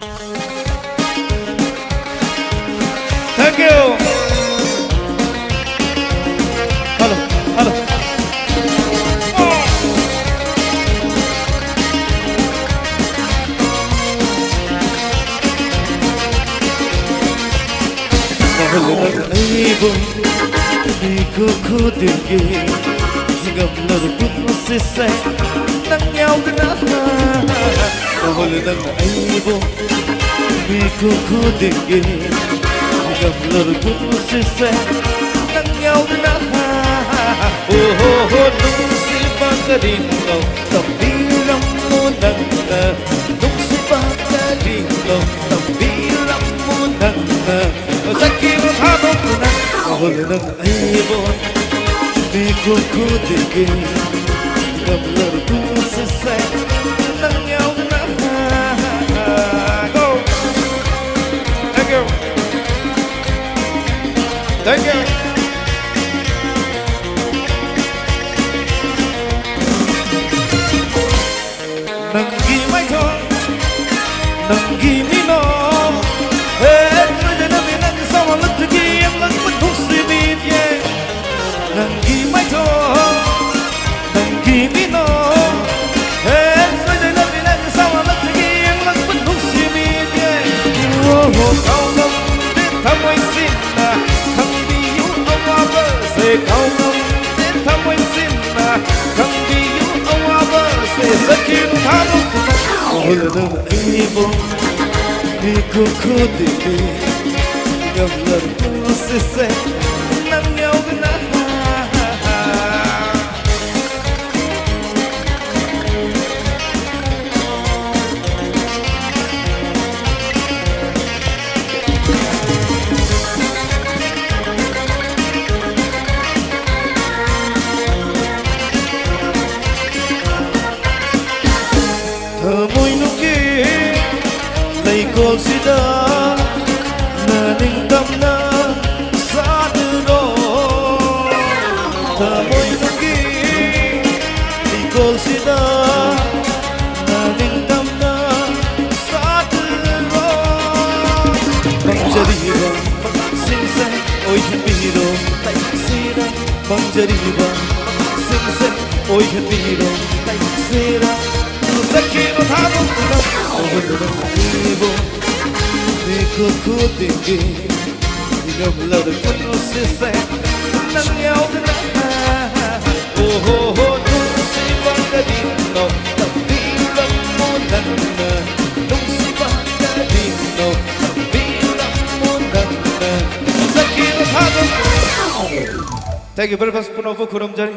Thank you. Hello, hello. Naibu Iku ku tinggi Hingga merebut sisa Nang nhau kenapa Mohon nang naibu Iku ku tinggi Hingga merebut sisa Nang nhau kenapa Oh oh oh Nung si pagkadino Tambilang mo nang Nung si pagkadino Tambilang mo nang Sakit habang ko na Mahal ng ibon Di ko kutigin Gamlar ko sa set Nang yaw na Go! Thank you! Thank you! Nang gimay ko Nang gimino Sama lagi yang bentuk sibitnya Nanggi maito Nanggi mino Saja nabi nang sama lagi yang bentuk sibitnya Oh kau ngam di tamai sinna Kang biyu awaba se kau ngam di tamai sinna Kang biyu awaba se sakit harus Oh nang ibu Iku kudiki Gamlar ko sisa Nang yaw na Tamoy nuki Lay kol sida Naning tamna sa dulo Tamoy nuki Ikol sida Naning tamna sa dulo Mangjariba Singse Oy hapiro Sira Mangjariba Singse Oy hapiro Sira Sakino thabo kuna Ibo Iku ku tinggi Gamlar ko sisa Nang yaw na Oh oh oh Nung si pagkadino Tambilang mo lang na Nung si pagkadino Tambilang mo lang na Sakino thabo Thank you very much. Puno po kurumjari.